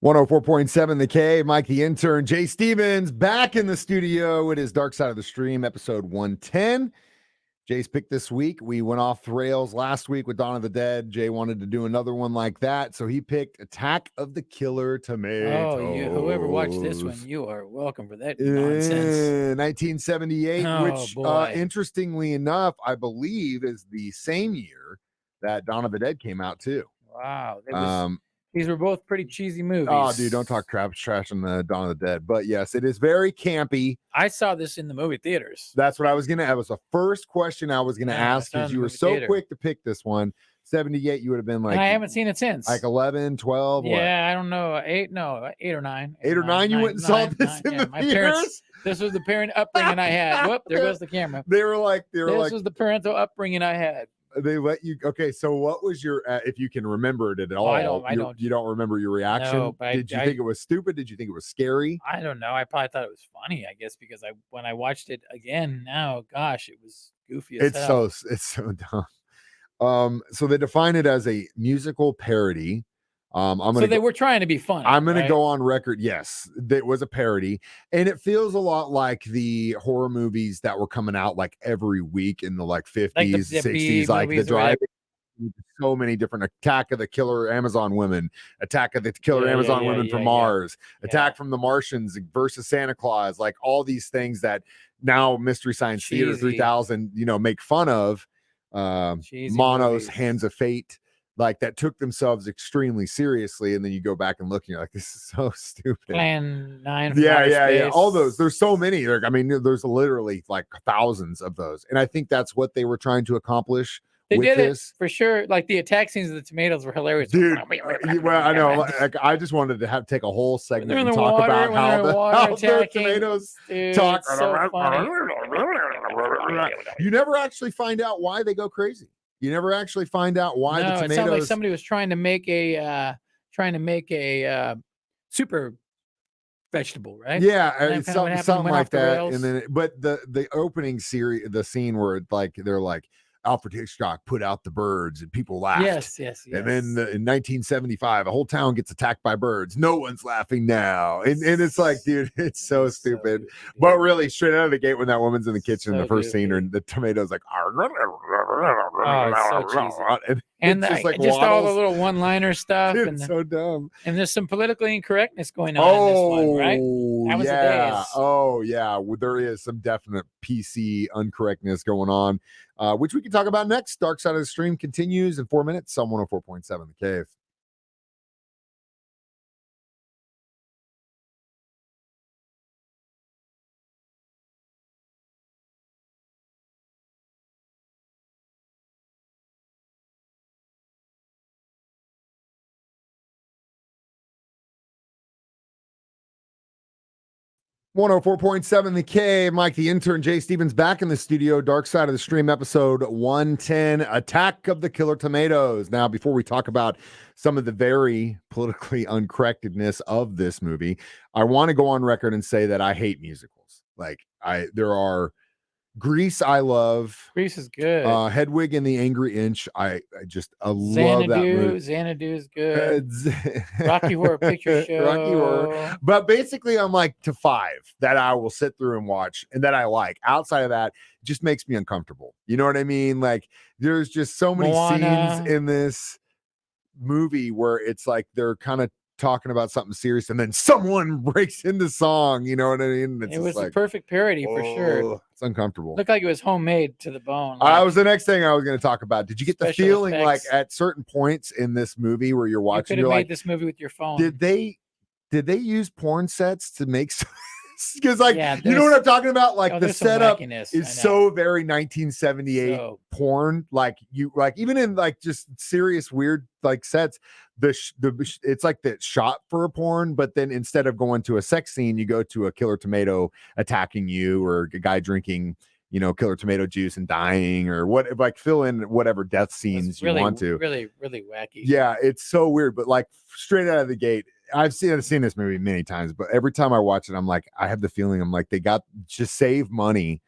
104.7 The K, Mike the Intern, Jay Stevens back in the studio. It is Dark Side of the Stream, episode 110. Jay's pick this week. We went off the rails last week with Dawn of the Dead. Jay wanted to do another one like that, so he picked Attack of the Killer Tomatoes. Oh, whoever watched this one, you are welcome for that nonsense. 1978, which, boy. interestingly enough, I believe is the same year that Dawn of the Dead came out, too. Wow. These were both pretty cheesy movies. Oh, dude, don't talk trash on the Dawn of the Dead. But yes, it is very campy. I saw this in the movie theaters. That's what I was going to. That was the first question I was going to ask because you were so quick to pick this one. 78, you would have been like. And I haven't seen it since. Like 11, 12. Yeah, what? I don't know. 8 or 9. 8 or 9. You went and saw this in the theaters? This was the parent upbringing I had. Whoop, there goes the camera. They were like. This was the parental upbringing I had. They let you. Okay, so what was your? If you can remember it at all, I don't. You don't remember your reaction. No, did you think it was stupid? Did you think it was scary? I don't know. I probably thought it was funny. I guess because when I watched it again now, gosh, it was goofy as hell. It's so dumb. So they define it as a musical parody. They were trying to be funny. I'm going to go on record. Yes, it was a parody. And it feels a lot like the horror movies that were coming out like every week in the 50s, 60s, like the Drive. So many different Attack of the Killer Amazon Women, Attack of the Killer Amazon Women from Mars, Attack from the Martians versus Santa Claus, like all these things that now Mystery Science Theater 3000, make fun of. Monos, Hands of Fate. Like that took themselves extremely seriously, and then you go back and look, and you're like, "This is so stupid." Plan 9. Yeah. All those. There's so many. There's literally like thousands of those, and I think that's what they were trying to accomplish. They did it for sure. Like the attack scenes of the tomatoes were hilarious, dude. Well, I know. Like, I just wanted to take a whole segment and talk about how the tomatoes talk. So funny. You never actually find out why they go crazy. You never actually find out why the tomatoes. It sounds like somebody was trying to make a super vegetable, right? Yeah, something like that. And then, but the opening series, the scene where they're like, Alfred Hitchcock put out the birds and people laughed. Yes. And then in 1975, a whole town gets attacked by birds. No one's laughing now. And it's like, dude, it's so stupid. But really, straight out of the gate when that woman's in the kitchen in the first scene, and the tomatoes like, and just all the little one-liner stuff. Dude, and so dumb. And there's some politically incorrectness going on in this one, right? That was the days. Oh, yeah. There is some definite PC incorrectness going on. Which we can talk about next. Dark Side of the Stream continues in 4 minutes on 104.7 The Cave. .7 The K, Mike the Intern, Jay Stevens back in the studio. Dark Side of the Stream, episode 110, Attack of the Killer Tomatoes. Now, before we talk about some of the very politically uncorrectedness of this movie, I want to go on record and say that I hate musicals. There are Grease, I love. Grease is good. Hedwig and the Angry Inch, I love that movie. Xanadu is good. Rocky Horror Picture Show. Rocky Horror. But basically, I'm like to 5 that I will sit through and watch and that I like. Outside of that, it just makes me uncomfortable. You know what I mean? Like, there's just so many scenes in this movie where it's like they're kind of talking about something serious and then someone breaks into song, you know what I mean? It was a perfect parody for sure. It's uncomfortable. Looked like it was homemade to the bone. That was the next thing I was going to talk about. Did you get the feeling effects, like at certain points in this movie where you're watching, you're like, this movie with your phone? Did they use porn sets to make because you know what I'm talking about? Like the setup is so very 1978 porn. Like even in just serious weird sets, it's like the shot for a porn, but then instead of going to a sex scene, you go to a killer tomato attacking you or a guy drinking killer tomato juice and dying or what, fill in whatever death scenes you want to. Really, really wacky. Yeah, it's so weird, but straight out of the gate, I've seen this movie many times, but every time I watch it, I'm like, I have the feeling they got just save money,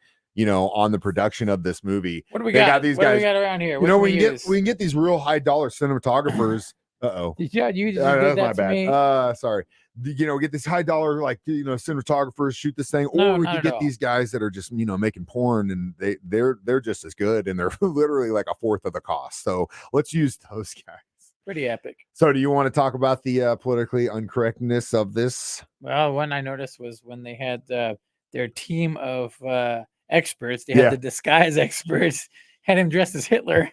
on the production of this movie. What do we got? These guys. What do we got around here? We can get these real high dollar cinematographers Uh-oh. Yeah, you just did That's that my to bad. me. Sorry. Get this high dollar, like, cinematographers shoot this thing, No, or we not could at get all. these guys that are just, making porn, and they're just as good, and they're literally like a fourth of the cost. So let's use those guys. Pretty epic. So do you want to talk about the politically uncorrectness of this? Well, one I noticed was when they had their team of experts, they had Yeah. the disguise experts, had him dressed as Hitler.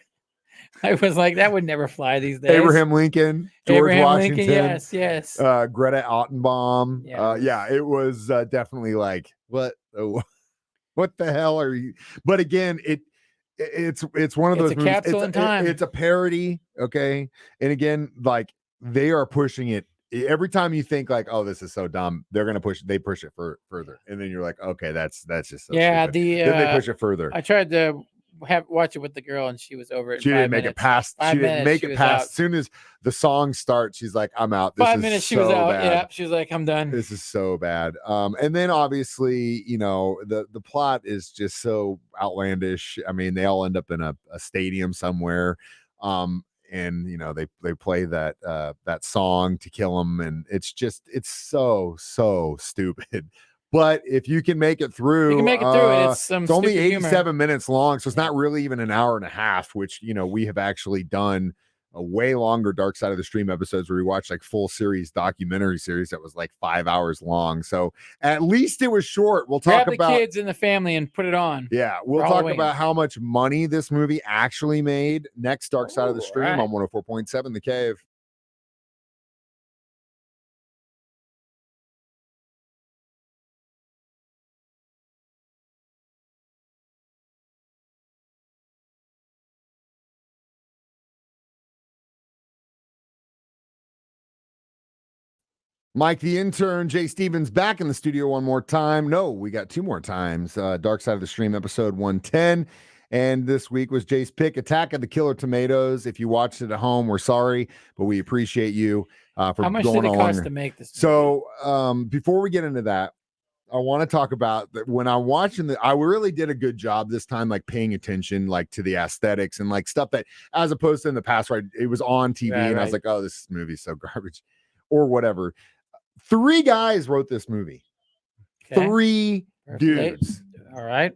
I was like, that would never fly these days. Abraham Lincoln, George Abraham Lincoln, Washington, yes. Greta Ottenbaum. Yeah, It was definitely like, what the hell are you? But again, it's one of It's those a movies. capsule in time. It's a parody, okay? And again, like, they are pushing it every time you think like, oh, this is so dumb, they push it further, and then you're like, okay, that's just so Yeah, stupid. Then they push it further. I tried to watch it with the girl, and she was over it in She 5 didn't make minutes. it past. She didn't make she it was past. out. As soon as the song starts, she's like, I'm out. This 5 is minutes, she so was out. bad. Yeah, she was like, I'm done. This is so bad. And then obviously, the plot is just so outlandish. I mean, they all end up in a stadium somewhere. And they play that song to kill them, and it's so stupid. But if you can make it through, You can make it through it. It's some only stupid humor. 87 minutes long, so it's not really even an hour and a half, which we have actually done a way longer Dark Side of the Stream episodes where we watched like full series documentary series that was like 5 hours long. So at least it was short. We'll talk Grab the about kids and the family and put it on. yeah, we'll for talk Halloween. about how much money this movie actually made next Dark Side of the Stream on 104.7 The Cave. Mike the Intern, Jay Stevens back in the studio one more time. No, we got two more times. Dark Side of the Stream episode 110. And this week was Jay's pick, Attack of the Killer Tomatoes. If you watched it at home, we're sorry, but we appreciate you for How much going did it along. cost to make this movie? So before we get into that, I want to talk about that when I'm watching I really did a good job this time, like paying attention, like to the aesthetics and like stuff that, as opposed to in the past, right? It was on TV and I was like, oh, this movie's so garbage or whatever. 3 guys wrote this movie. Okay. 3 dudes. All right.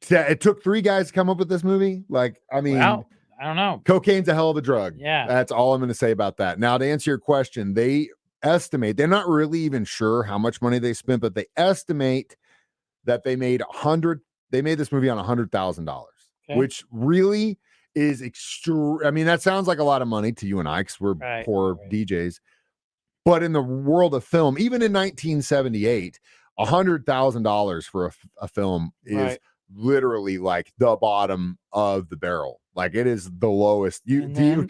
It took 3 guys to come up with this movie. Like, I mean, well, I don't know. Cocaine's a hell of a drug. Yeah. That's all I'm going to say about that. Now, to answer your question, they estimate, they're not really even sure how much money they spent, but they estimate that they made this movie on $100,000, which really is I mean, that sounds like a lot of money to you and I, because we're poor DJs. But in the world of film, even in 1978, $100,000 for a film is literally like the bottom of the barrel. Like, it is the lowest. To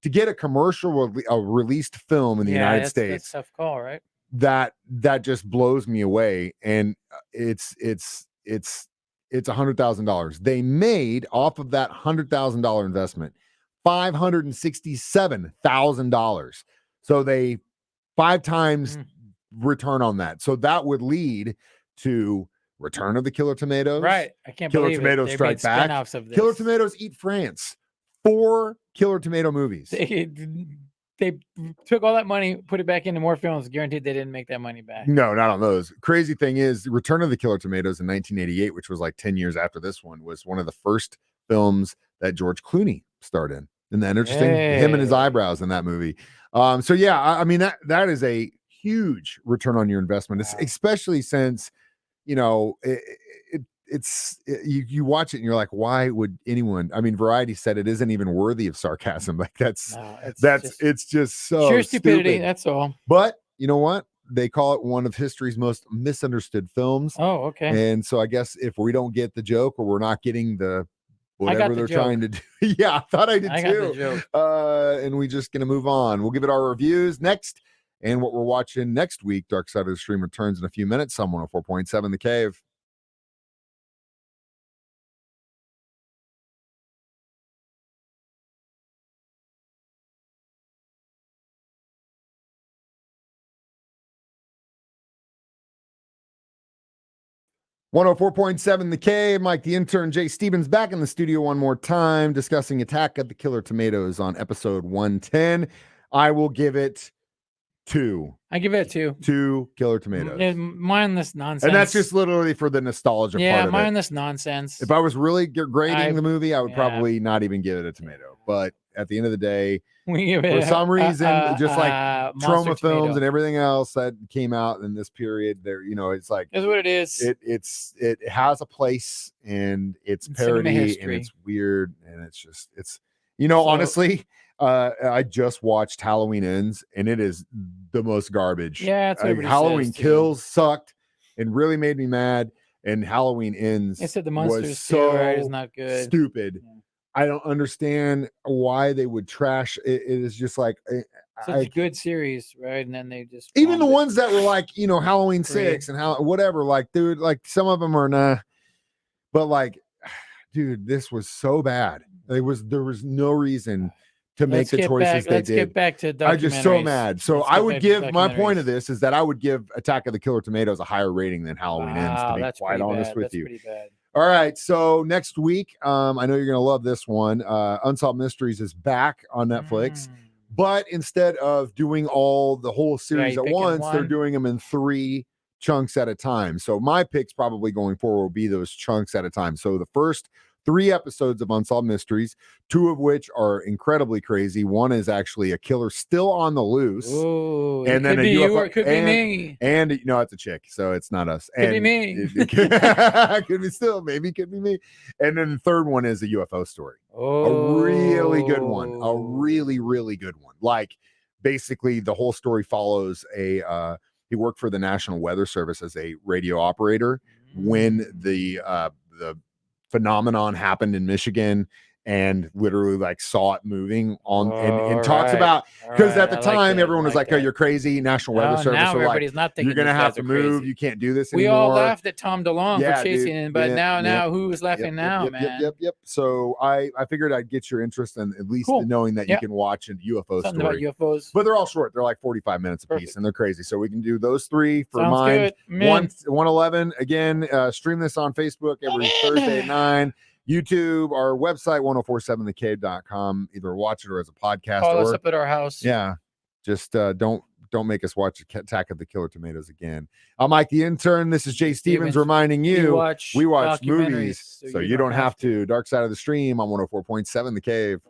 get a commercial released film in the United States. That's a tough call, right? That just blows me away. And it's $100,000. They made off of that $100,000 investment $567,000. So they 5 times return on that. So that would lead to Return of the Killer Tomatoes. Right. I can't Killer believe Tomatoes it. Strike Back. Spin-offs of this. Killer Tomatoes Eat France. 4 Killer Tomato movies. They took all that money, put it back into more films. Guaranteed they didn't make that money back. No, not on those. Crazy thing is, Return of the Killer Tomatoes in 1988, which was like 10 years after this one, was one of the first films that George Clooney starred in. Isn't that interesting? Him and his eyebrows in that movie. So yeah, I mean, that is a huge return on your investment, especially since, you watch it and you're like, why would anyone? I mean, Variety said it isn't even worthy of sarcasm. Like, it's just so sheer stupidity. stupid. That's all. But you know what? They call it one of history's most misunderstood films. Oh, okay. And so I guess if we don't get the joke, or we're not getting whatever they're trying to do. Yeah, I thought I did too. Got the joke. And we're just gonna move on. We'll give it our reviews next. And what we're watching next week, Dark Side of the Stream returns in a few minutes. On 104.7 The Cave. 104.7 The Cave. Mike the Intern, Jay Stevens back in the studio one more time discussing Attack of the Killer Tomatoes on episode 110. I will give it 2. I give it 2. 2 Killer Tomatoes. Mindless nonsense. And that's just literally for the nostalgia part of it. Yeah, mindless nonsense. If I was really grading the movie, I would probably not even give it a tomato. But at the end of the day, for some reason, just like trauma films and everything else that came out in this period, there, it's like it's what it is. It has a place, and it's parody, and it's weird, and it's honestly, I just watched Halloween Ends, and it is the most garbage. Yeah, that's what Halloween Kills sucked and really made me mad, and Halloween Ends they said the monsters was so is not good. Stupid. Yeah. I don't understand why they would trash it. It is just like such a good series, right? And then they just even the ones that were like Halloween 6 and whatever, like dude, like some of them are nah, but like, dude, this was so bad. There was no reason to make the choices they did. Let's get back to documentaries. I'm just so mad. So I would give my point of this is that I would give Attack of the Killer Tomatoes a higher rating than Halloween Ends, to be quite honest with you. Pretty bad. All right, so next week, I know you're gonna love this one. Unsolved Mysteries is back on Netflix, but instead of doing the whole series at once, they're doing them in 3 chunks at a time. So my picks probably going forward will be those chunks at a time. So the first 3 episodes of Unsolved Mysteries, 2 of which are incredibly crazy. One is actually a killer still on the loose. Ooh, and then a UFO. It could be me. And it's a chick, so it's not us. Could be me. Could be still, maybe could be me. And then the third one is a UFO story. Oh. A really good one. A really, really good one. Like, basically, the whole story follows he worked for the National Weather Service as a radio operator when the phenomenon happened in Michigan, and literally like saw it moving on and talks about, because at the time everyone was like, oh, you're crazy. National Weather Service. Now everybody's like, not thinking you're gonna have to move. Crazy. You can't do this anymore. We all laughed at Tom DeLonge for chasing him, but now who's laughing now, man? Yep. So I figured I'd get your interest in at least knowing that you can watch a UFO Something story. About UFOs. But they're all short. They're like 45 minutes a piece, and they're crazy. So we can do those 3 for mine. 111 again. Stream this on Facebook every Thursday at 9. YouTube, our website, 1047thecave.com. Either watch it or as a podcast. Call us up at our house. Yeah. Just don't make us watch Attack of the Killer Tomatoes again. I'm Mike the Intern. This is Jay Stevens reminding you we watch movies so you don't have to. Dark Side of the Stream on 104.7 The Cave.